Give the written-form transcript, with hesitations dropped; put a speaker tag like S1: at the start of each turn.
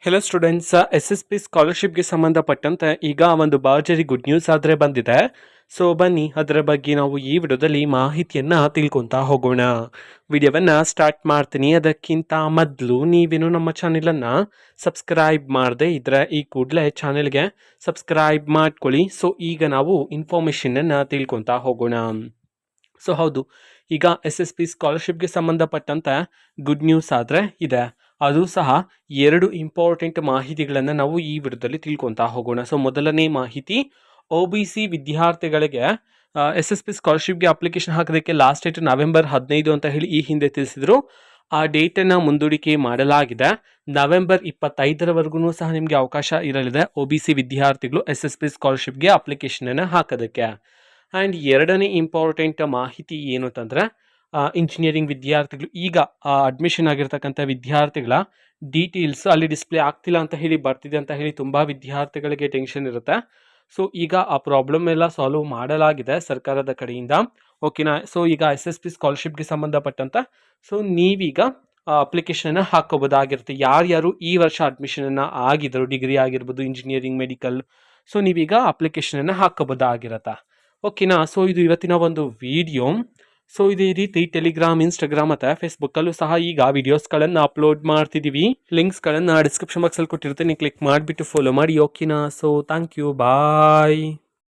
S1: Hello students, S S P ಸ್ಕಾಲರ್ಶಿಪ್ಗೆ ಸಂಬಂಧಪಟ್ಟಂತೆ ಈಗ ಒಂದು ಭರ್ಜರಿ ಗುಡ್ ನ್ಯೂಸ್ ಆದರೆ ಬಂದಿದೆ. ಸೊ ಬನ್ನಿ ಅದರ ಬಗ್ಗೆ ನಾವು ಈ ವಿಡಿಯೋದಲ್ಲಿ ಮಾಹಿತಿಯನ್ನು ತಿಳ್ಕೊತಾ ಹೋಗೋಣ. ವಿಡಿಯೋವನ್ನು ಸ್ಟಾರ್ಟ್ ಮಾಡ್ತೀನಿ. ಅದಕ್ಕಿಂತ ಮೊದಲು ನೀವೇನು ನಮ್ಮ ಚಾನೆಲನ್ನು ಸಬ್ಸ್ಕ್ರೈಬ್ ಮಾಡದೆ ಇದ್ರೆ ಈ ಕೂಡಲೇ ಚಾನೆಲ್ಗೆ ಸಬ್ಸ್ಕ್ರೈಬ್ ಮಾಡ್ಕೊಳ್ಳಿ. ಸೊ ಈಗ ನಾವು ಇನ್ಫಾರ್ಮೇಷನನ್ನು ತಿಳ್ಕೊತಾ ಹೋಗೋಣ. ಸೊ ಹೌದು, ಈಗ ಎಸ್ ಎಸ್ ಪಿ ಸ್ಕಾಲರ್ಶಿಪ್ಗೆ ಸಂಬಂಧಪಟ್ಟಂತೆ ಗುಡ್ ನ್ಯೂಸ್ ಆದರೆ ಇದೆ. ಅದು ಸಹ ಎರಡು ಇಂಪಾರ್ಟೆಂಟ್ ಮಾಹಿತಿಗಳನ್ನು ನಾವು ಈ ವಿಡಿಯೋದಲ್ಲಿ ತಿಳ್ಕೊತಾ ಹೋಗೋಣ. ಸೊ ಮೊದಲನೇ ಮಾಹಿತಿ, ಒ ಬಿ ಸಿ ವಿದ್ಯಾರ್ಥಿಗಳಿಗೆ ಎಸ್ ಎಸ್ ಪಿ ಸ್ಕಾಲರ್ಶಿಪ್ಗೆ ಅಪ್ಲಿಕೇಶನ್ ಹಾಕೋದಕ್ಕೆ ಲಾಸ್ಟ್ ಡೇಟ್ ನವೆಂಬರ್ 15 ಅಂತ ಹೇಳಿ ಈ ಹಿಂದೆ ತಿಳಿಸಿದ್ರು. ಆ ಡೇಟನ್ನು ಮುಂದೂಡಿಕೆ ಮಾಡಲಾಗಿದೆ. ನವೆಂಬರ್ 25ರವರೆಗೂ ಸಹ ನಿಮಗೆ ಅವಕಾಶ ಇರಲಿದೆ ಒ ಬಿ ಸಿ ವಿದ್ಯಾರ್ಥಿಗಳು ಎಸ್ ಎಸ್ ಪಿ ಸ್ಕಾಲರ್ಶಿಪ್ಗೆ ಅಪ್ಲಿಕೇಶನನ್ನು ಹಾಕೋದಕ್ಕೆ. ಆ್ಯಂಡ್ ಎರಡನೇ ಇಂಪಾರ್ಟೆಂಟ್ ಮಾಹಿತಿ ಏನು ಅಂತಂದರೆ, ಇಂಜಿನಿಯರಿಂಗ್ ವಿದ್ಯಾರ್ಥಿಗಳು ಈಗ ಅಡ್ಮಿಷನ್ ಆಗಿರ್ತಕ್ಕಂಥ ವಿದ್ಯಾರ್ಥಿಗಳ ಡೀಟೇಲ್ಸ್ ಅಲ್ಲಿ ಡಿಸ್ಪ್ಲೇ ಆಗ್ತಿಲ್ಲ ಅಂತ ಹೇಳಿ ಬರ್ತಿದೆ ಅಂತ ಹೇಳಿ ತುಂಬ ವಿದ್ಯಾರ್ಥಿಗಳಿಗೆ ಟೆನ್ಷನ್ ಇರುತ್ತೆ. ಸೊ ಈಗ ಆ ಪ್ರಾಬ್ಲಮ್ ಎಲ್ಲ ಸಾಲ್ವ್ ಮಾಡಲಾಗಿದೆ ಸರ್ಕಾರದ ಕಡೆಯಿಂದ. ಓಕೆನಾ? ಸೊ ಈಗ ಎಸ್ ಎಸ್ ಪಿ ಸ್ಕಾಲರ್ಶಿಪ್ಗೆ ಸಂಬಂಧಪಟ್ಟಂತ ಸೊ ನೀವೀಗ ಅಪ್ಲಿಕೇಶನನ್ನು ಹಾಕೋಬೋದಾಗಿರುತ್ತೆ. ಯಾರ್ಯಾರು ಈ ವರ್ಷ ಅಡ್ಮಿಷನನ್ನು ಆಗಿದ್ರು, ಡಿಗ್ರಿ ಆಗಿರ್ಬೋದು, ಇಂಜಿನಿಯರಿಂಗ್, ಮೆಡಿಕಲ್, ಸೊ ನೀವೀಗ ಅಪ್ಲಿಕೇಶನನ್ನು ಹಾಕೋಬೋದಾಗಿರತ್ತೆ. ಓಕೆನಾ? ಸೊ ಇದು ಇವತ್ತಿನ ಒಂದು ವಿಡಿಯೋ. ಸೊ ಇದೇ ರೀತಿ ಟೆಲಿಗ್ರಾಮ್, ಇನ್ಸ್ಟಾಗ್ರಾಮ್ ಮತ್ತು ಫೇಸ್ಬುಕ್ಕಲ್ಲೂ ಸಹ ಈಗ ವಿಡಿಯೋಸ್ಗಳನ್ನು ಅಪ್ಲೋಡ್ ಮಾಡ್ತಿದ್ದೀವಿ. ಲಿಂಕ್ಸ್ಗಳನ್ನು ಡಿಸ್ಕ್ರಿಪ್ಷನ್ ಬಾಕ್ಸಲ್ಲಿ ಕೊಟ್ಟಿರ್ತೀನಿ, ಕ್ಲಿಕ್ ಮಾಡಿಬಿಟ್ಟು ಫಾಲೋ ಮಾಡಿ. ಓಕೆನಾ? So thank you, bye.